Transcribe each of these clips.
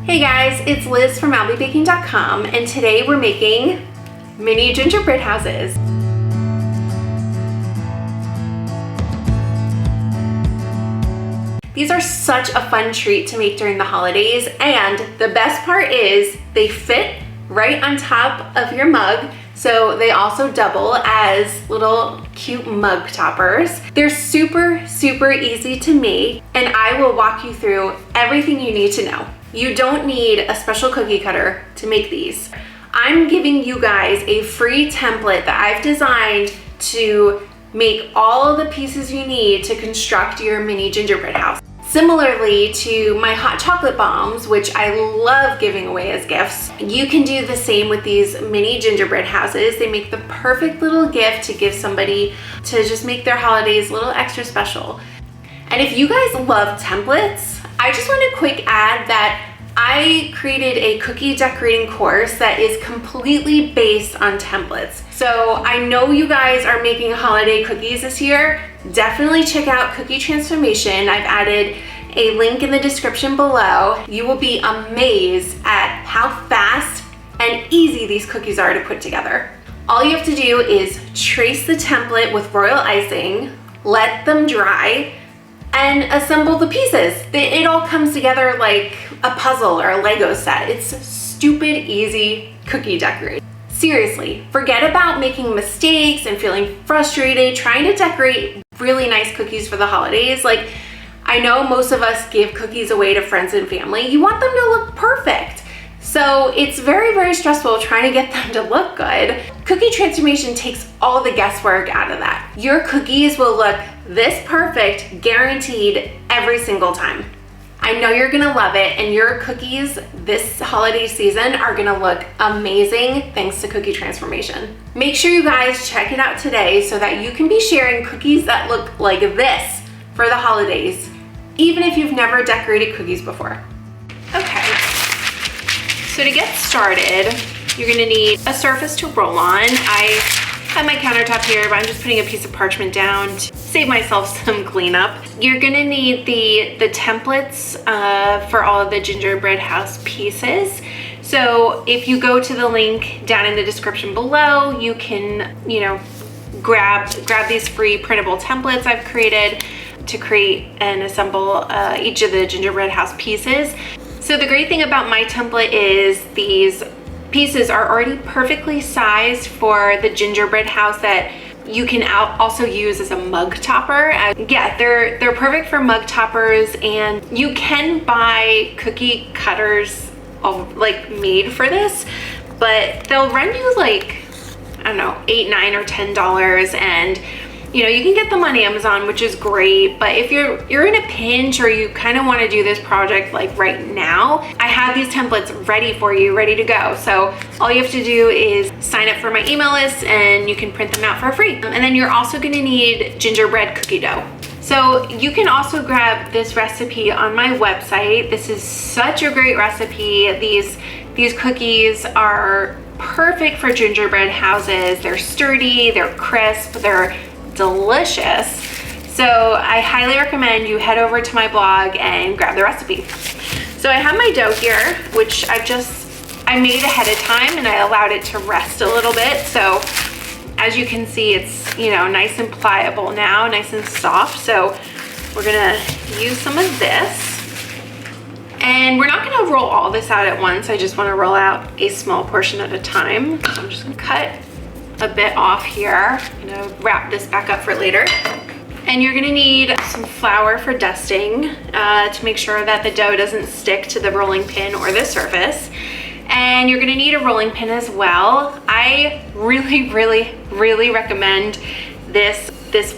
Hey guys, it's Liz from albiebaking.com, and today we're making mini gingerbread houses. These are such a fun treat to make during the holidays, and the best part is they fit right on top of your mug, so they also double as little cute mug toppers. They're super easy to make, and I will walk you through everything you need to know. You don't need a special cookie cutter to make these. I'm giving you guys a free template that I've designed to make all of the pieces you need to construct your mini gingerbread house. Similarly to my hot chocolate bombs, which I love giving away as gifts, you can do the same with these mini gingerbread houses. They make the perfect little gift to give somebody to just make their holidays a little extra special. And if you guys love templates, I just want to quick add that I created a cookie decorating course that is completely based on templates. So I know you guys are making holiday cookies this year. Definitely check out Cookie Transformation. I've added a link in the description below. You will be amazed at how fast and easy these cookies are to put together. All you have to do is trace the template with royal icing, let them dry, and assemble the pieces. It all comes together like a puzzle or a Lego set. It's stupid easy cookie decorating. Seriously, forget about making mistakes and feeling frustrated trying to decorate really nice cookies for the holidays. Like, I know most of us give cookies away to friends and family. You want them to look perfect. So it's very stressful trying to get them to look good. Cookie Transformation takes all the guesswork out of that. Your cookies will look this perfect, guaranteed every single time. I know you're gonna love it, and your cookies this holiday season are gonna look amazing thanks to Cookie Transformation. Make sure you guys check it out today so that you can be sharing cookies that look like this for the holidays, even if you've never decorated cookies before. Okay. So to get started, you're gonna need a surface to roll on. I have my countertop here, but I'm just putting a piece of parchment down to save myself some cleanup. You're gonna need the templates for all of the gingerbread house pieces. So if you go to the link down in the description below, you can, grab these free printable templates I've created to create and assemble each of the gingerbread house pieces. So the great thing about my template is these pieces are already perfectly sized for the gingerbread house that you can also use as a mug topper. Yeah, they're perfect for mug toppers, and you can buy cookie cutters like made for this, but they'll run you like, I don't know, $8, $9, or $10, and you can get them on Amazon, which is great. But if you're in a pinch or you kind of want to do this project like right now, I have these templates ready for you, ready to go. So all you have to do is sign up for my email list and you can print them out for free. And then you're also going to need gingerbread cookie dough. So you can also grab this recipe on my website. This is such a great recipe. These cookies are perfect for gingerbread houses. They're sturdy, they're crisp, they're delicious. So I highly recommend you head over to my blog and grab the recipe. So I have my dough here, which I made ahead of time, and I allowed it to rest a little bit. So as you can see, it's nice and pliable now, nice and soft. So we're gonna use some of this, and we're not gonna roll all this out at once. I just want to roll out a small portion at a time. So I'm just gonna cut a bit off here. I'm gonna wrap this back up for later. And you're gonna need some flour for dusting to make sure that the dough doesn't stick to the rolling pin or the surface. And you're gonna need a rolling pin as well. I really recommend this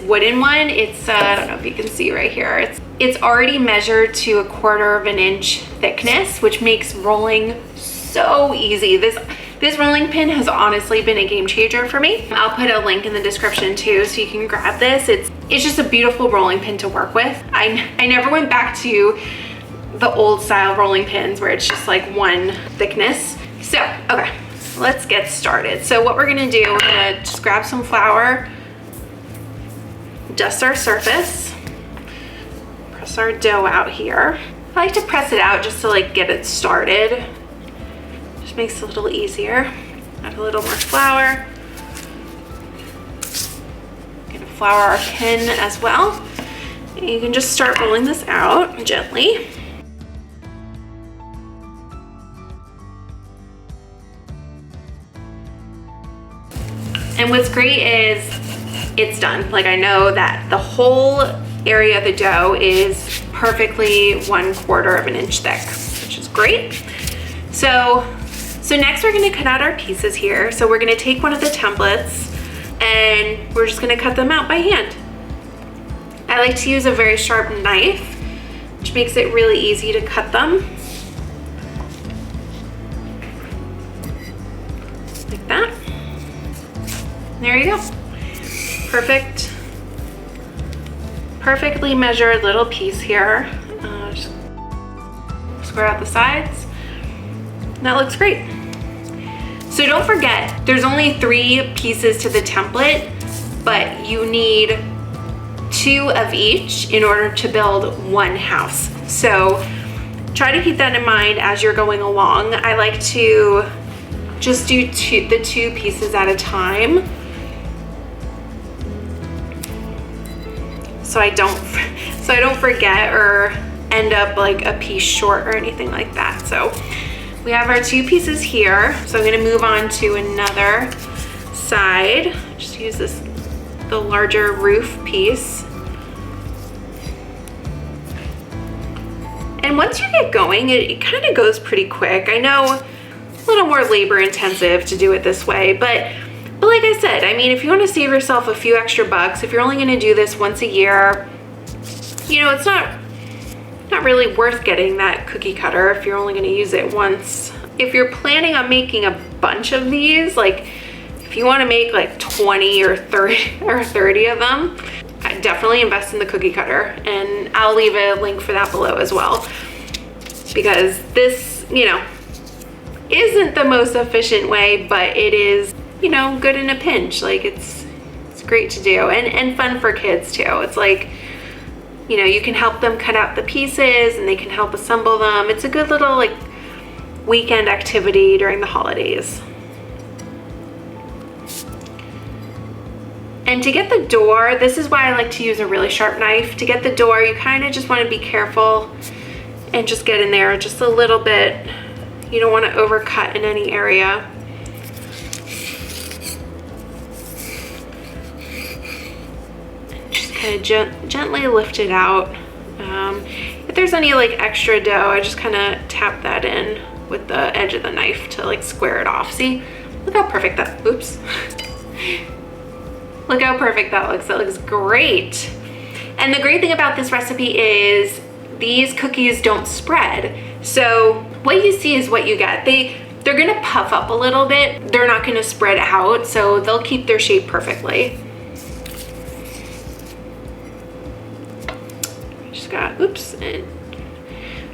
wooden one. It's I don't know if you can see right here. It's already measured to 1/4 inch thickness, which makes rolling so easy. This rolling pin has honestly been a game changer for me. I'll put a link in the description too, so you can grab this. It's just a beautiful rolling pin to work with. I never went back to the old style rolling pins where it's just like one thickness. So, okay, let's get started. So what we're gonna do, we're gonna just grab some flour, dust our surface, press our dough out here. I like to press it out just to like get it started. Just makes it a little easier. Add a little more flour. Gonna flour our pin as well. And you can just start rolling this out gently. And what's great is it's done. Like, I know that the whole area of the dough is perfectly 1/4 of an inch thick, which is great. So next we're gonna cut out our pieces here. So we're gonna take one of the templates and we're just gonna cut them out by hand. I like to use a very sharp knife, which makes it really easy to cut them. Like that. There you go. Perfect. Perfectly measured little piece here. Just square out the sides. And that looks great. So don't forget, there's only 3 pieces to the template, but you need 2 of each in order to build 1 house. So try to keep that in mind as you're going along. I like to just do the 2 pieces at a time. So I don't forget or end up like a piece short or anything like that. So we have our 2 pieces here. So I'm gonna move on to another side. Just use the larger roof piece. And once you get going, it kind of goes pretty quick. I know a little more labor intensive to do it this way, but like I said, I mean, if you want to save yourself a few extra bucks, if you're only going to do this once a year, you know, it's not really worth getting that cookie cutter if you're only going to use it once. If you're planning on making a bunch of these, like if you want to make like 20 or 30 of them, I definitely invest in the cookie cutter, and I'll leave a link for that below as well, because this, you know, isn't the most efficient way, but it is, you know, good in a pinch. Like it's great to do, and fun for kids too. It's like, you know, you can help them cut out the pieces and they can help assemble them. It's a good little like weekend activity during the holidays. And to get the door, this is why I like to use a really sharp knife. To get the door, you kind of just want to be careful and just get in there just a little bit. You don't want to overcut in any area. Kind of gently lift it out. If there's any like extra dough, I just kind of tap that in with the edge of the knife to like square it off. See, look how perfect that, oops. Look how perfect that looks. That looks great. And the great thing about this recipe is these cookies don't spread. So what you see is what you get. They're gonna puff up a little bit. They're not gonna spread out, so they'll keep their shape perfectly. Oops, and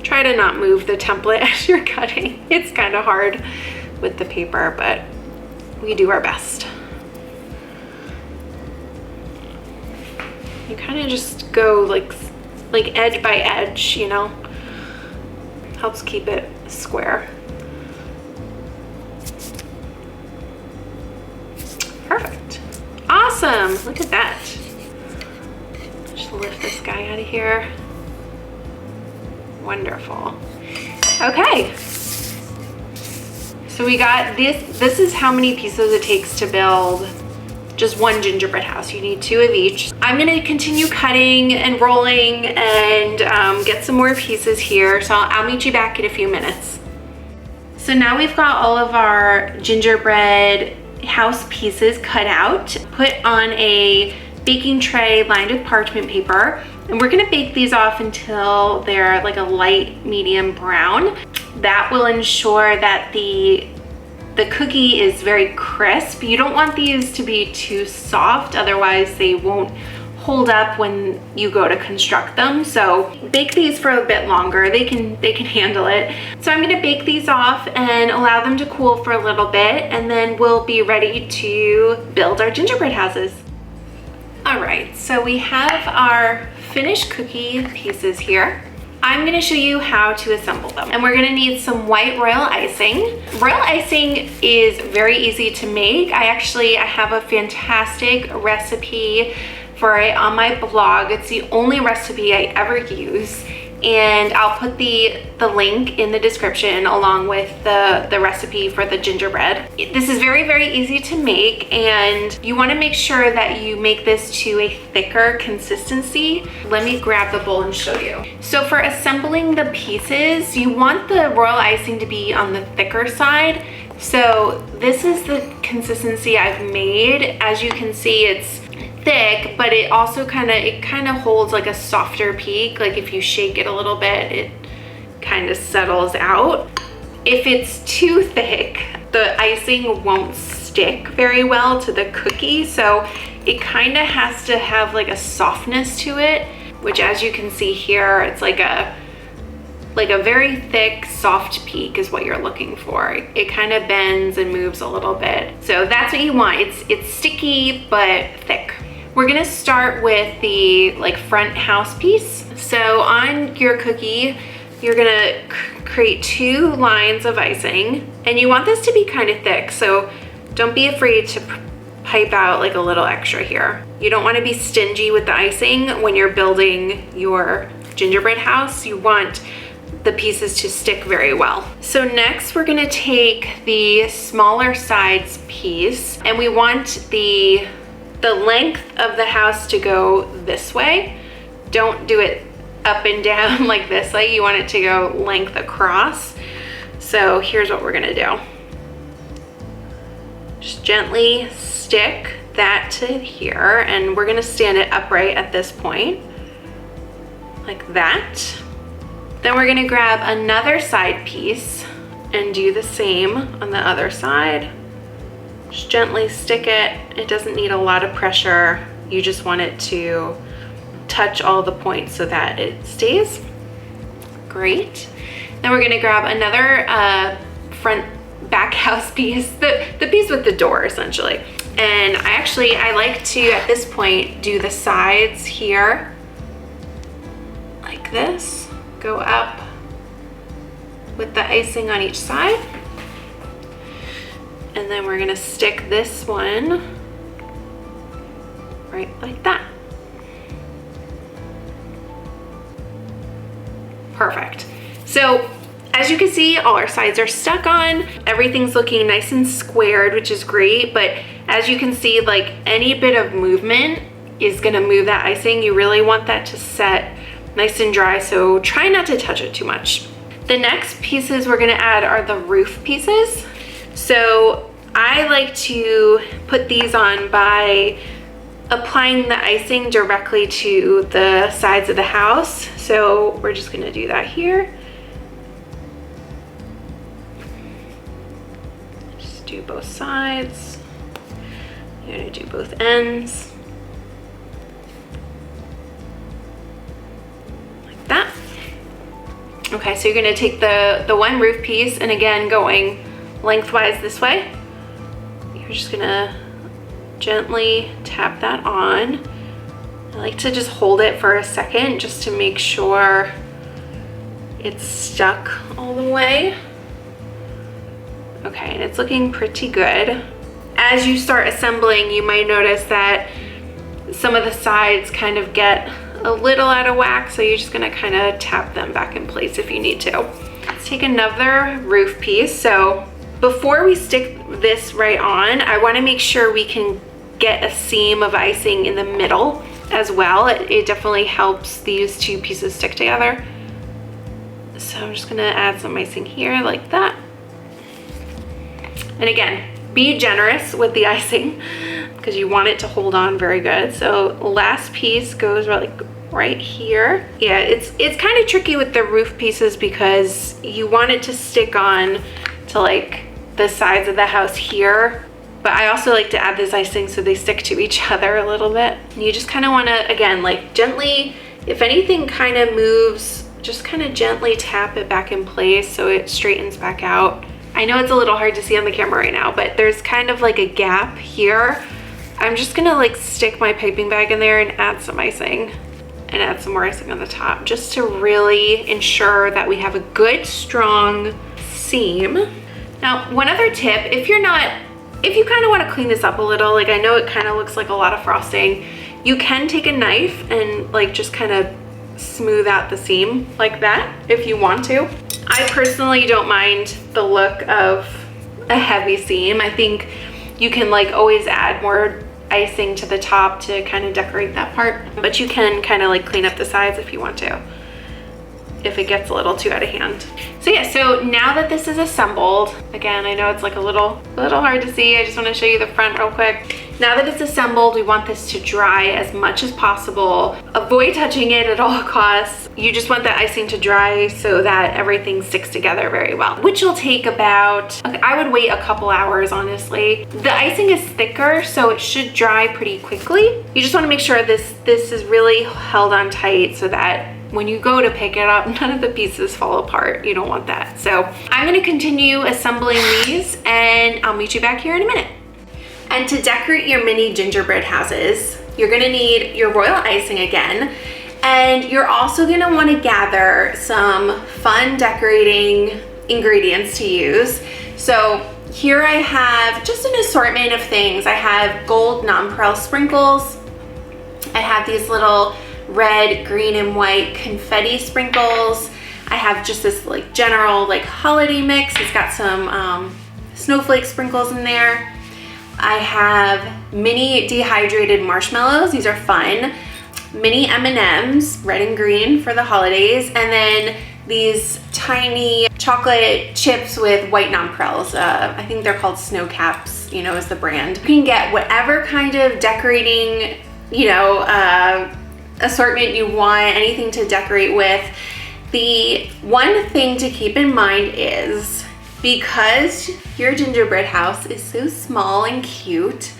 try to not move the template as you're cutting. It's kind of hard with the paper, but we do our best. You kind of just go like edge by edge, you know, helps keep it square. Perfect. Awesome, look at that. Just lift this guy out of here. Wonderful. Okay, so we got this. This is how many pieces it takes to build just 1 gingerbread house. You need 2 of each. I'm gonna continue cutting and rolling and get some more pieces here. So I'll meet you back in a few minutes. So now we've got all of our gingerbread house pieces cut out, put on a baking tray lined with parchment paper. And we're gonna bake these off until they're like a light medium brown. That will ensure that the cookie is very crisp. You don't want these to be too soft, otherwise they won't hold up when you go to construct them. So bake these for a bit longer. They can handle it. So I'm gonna bake these off and allow them to cool for a little bit, and then we'll be ready to build our gingerbread houses. All right, so we have our finished cookie pieces here. I'm gonna show you how to assemble them. And we're gonna need some white royal icing. Royal icing is very easy to make. I have a fantastic recipe for it on my blog. It's the only recipe I ever use. And I'll put the link in the description along with the recipe for the gingerbread. This is very, very easy to make, and you wanna make sure that you make this to a thicker consistency. Let me grab the bowl and show you. So for assembling the pieces, you want the royal icing to be on the thicker side. So this is the consistency I've made. As you can see, it's thick, but it also kind of holds like a softer peak. Like if you shake it a little bit, it kind of settles out. If it's too thick, the icing won't stick very well to the cookie, so it kind of has to have like a softness to it, which as you can see here, it's like a very thick, soft peak is what you're looking for. It kind of bends and moves a little bit. So that's what you want. It's sticky, but thick. We're gonna start with the front house piece. So on your cookie, you're gonna create 2 lines of icing, and you want this to be kind of thick. So don't be afraid to pipe out like a little extra here. You don't wanna be stingy with the icing when you're building your gingerbread house. You want the pieces to stick very well. So next we're gonna take the smaller size piece, and we want the length of the house to go this way. Don't do it up and down like this way. You want it to go length across. So here's what we're gonna do. Just gently stick that to here, and we're gonna stand it upright at this point, like that. Then we're gonna grab another side piece and do the same on the other side. Just gently stick it. It doesn't need a lot of pressure. You just want it to touch all the points so that it stays. Great. Then we're gonna grab another front back house piece, the piece with the door essentially. And I like to, at this point, do the sides here, like this. Go up with the icing on each side. And then we're gonna stick this one right like that. Perfect. So as you can see, all our sides are stuck on. Everything's looking nice and squared, which is great. But as you can see, like any bit of movement is gonna move that icing. You really want that to set nice and dry, so try not to touch it too much. The next pieces we're gonna add are the roof pieces. So I like to put these on by applying the icing directly to the sides of the house. So we're just gonna do that here. Just do both sides. You're gonna do both ends. That. Okay, so you're gonna take the one roof piece, and again, going lengthwise this way, you're just gonna gently tap that on. I like to just hold it for a second just to make sure it's stuck all the way. Okay, and it's looking pretty good. As you start assembling, you might notice that some of the sides kind of get a little out of whack, so you're just gonna kind of tap them back in place if you need to. Let's take another roof piece. So before we stick this right on, I wanna make sure we can get a seam of icing in the middle as well. It definitely helps these 2 pieces stick together. So I'm just gonna add some icing here like that. And again, be generous with the icing because you want it to hold on very good. So last piece goes right here. Yeah, it's kind of tricky with the roof pieces because you want it to stick on to like the sides of the house here. But I also like to add this icing so they stick to each other a little bit. And you just kind of want to, again, like gently, if anything kind of moves, just kind of gently tap it back in place so it straightens back out. I know it's a little hard to see on the camera right now, but there's kind of like a gap here. I'm just gonna like stick my piping bag in there and add some icing. and add some more icing on the top just to really ensure that we have a good, strong seam. Now, one other tip, if you kind of want to clean this up a little, like I know it kind of looks like a lot of frosting, you can take a knife and like just kind of smooth out the seam like that if you want to. I personally don't mind the look of a heavy seam. I think you can like always add more icing to the top to kind of decorate that part, but you can kind of like clean up the sides if you want to, if it gets a little too out of hand. So yeah, so now that this is assembled, again, I know it's like a little hard to see. I just want to show you the front real quick. Now that it's assembled, we want this to dry as much as possible. Avoid touching it at all costs. You just want the icing to dry so that everything sticks together very well, which will take about, I would wait a couple hours, honestly. The icing is thicker, so it should dry pretty quickly. You just want to make sure this is really held on tight so that when you go to pick it up, none of the pieces fall apart. You don't want that. So I'm gonna continue assembling these and I'll meet you back here in a minute. And to decorate your mini gingerbread houses, you're gonna need your royal icing again, and you're also gonna wanna gather some fun decorating ingredients to use. So here I have just an assortment of things. I have gold nonpareil sprinkles. I have these little red, green, and white confetti sprinkles. I have just this like general like holiday mix. It's got some snowflake sprinkles in there. I have mini dehydrated marshmallows. These are fun. Mini M&Ms, red and green for the holidays. And then these tiny chocolate chips with white nonpareils. I think they're called Snow Caps, you know, is the brand. You can get whatever kind of decorating, you know, assortment you want, anything to decorate with. The one thing to keep in mind is, because your gingerbread house is so small and cute,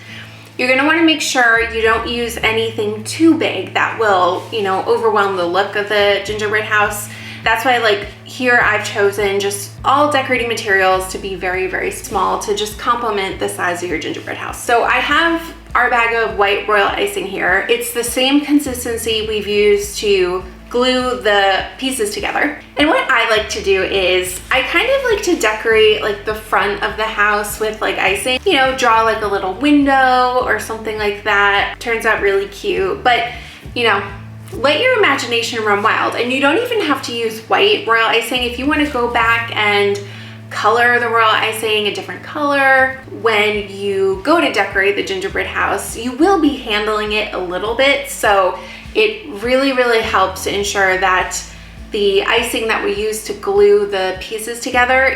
you're gonna wanna make sure you don't use anything too big that will, you know, overwhelm the look of the gingerbread house. That's why, like, here I've chosen just all decorating materials to be very, very small to just complement the size of your gingerbread house. So I have our bag of white royal icing here. It's the same consistency we've used to glue the pieces together. And what I like to do is I kind of like to decorate like the front of the house with like icing, you know, draw like a little window or something like that. Turns out really cute, but you know, let your imagination run wild. And you don't even have to use white royal icing. If you want to go back and color the royal icing a different color when you go to decorate the gingerbread house, you will be handling it a little bit. So it really, really helps to ensure that the icing that we use to glue the pieces together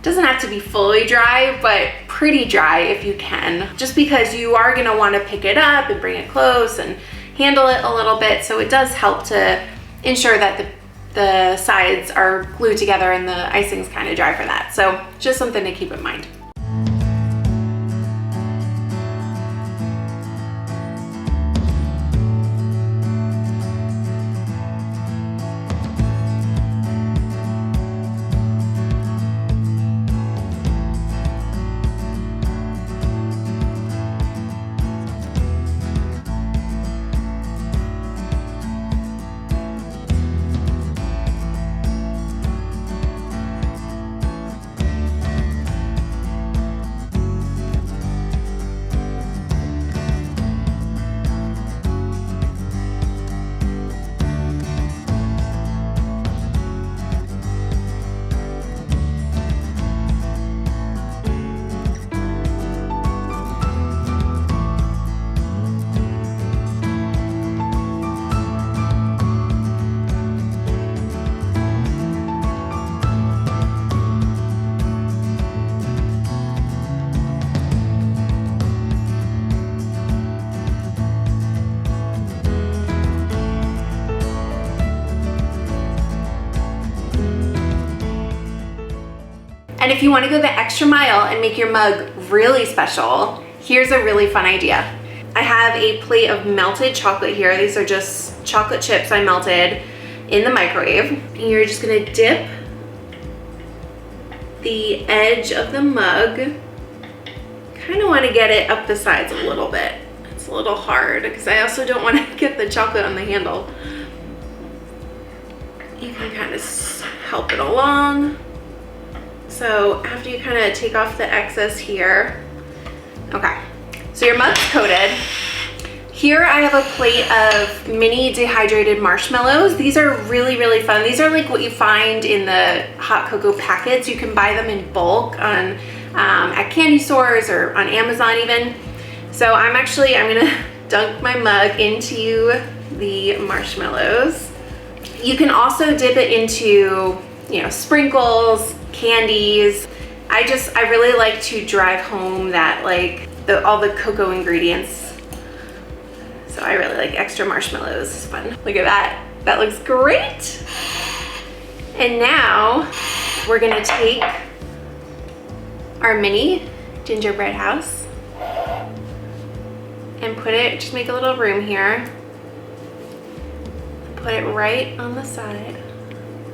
doesn't have to be fully dry, but pretty dry if you can, just because you are gonna wanna pick it up and bring it close and handle it a little bit. So it does help to ensure that the sides are glued together and the icing's kind of dry for that. So just something to keep in mind. And if you want to go the extra mile and make your mug really special, here's a really fun idea. I have a plate of melted chocolate here. These are just chocolate chips I melted in the microwave. And you're just gonna dip the edge of the mug. Kind of want to get it up the sides a little bit. It's a little hard because I also don't want to get the chocolate on the handle. You can kind of help it along. So after you kind of take off the excess here. Okay, so your mug's coated. Here I have a plate of mini dehydrated marshmallows. These are really, really fun. These are like what you find in the hot cocoa packets. You can buy them in bulk on at candy stores or on Amazon even. So I'm gonna dunk my mug into the marshmallows. You can also dip it into, you know, sprinkles, candies. I really like to drive home that like all the cocoa ingredients. So I really like extra marshmallows. It's fun. Look at that. That looks great. And now we're gonna take our mini gingerbread house and put it, just make a little room here. Put it right on the side,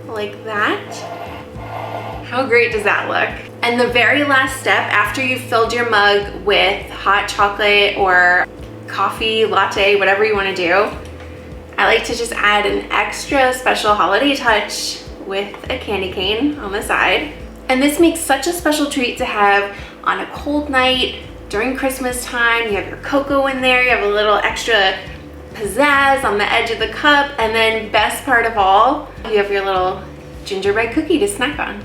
like that. How great does that look? And the very last step, after you've filled your mug with hot chocolate or coffee, latte, whatever you want to do, I like to just add an extra special holiday touch with a candy cane on the side. And this makes such a special treat to have on a cold night during Christmas time. You have your cocoa in there, you have a little extra pizzazz on the edge of the cup, and then best part of all, you have your little gingerbread cookie to snack on.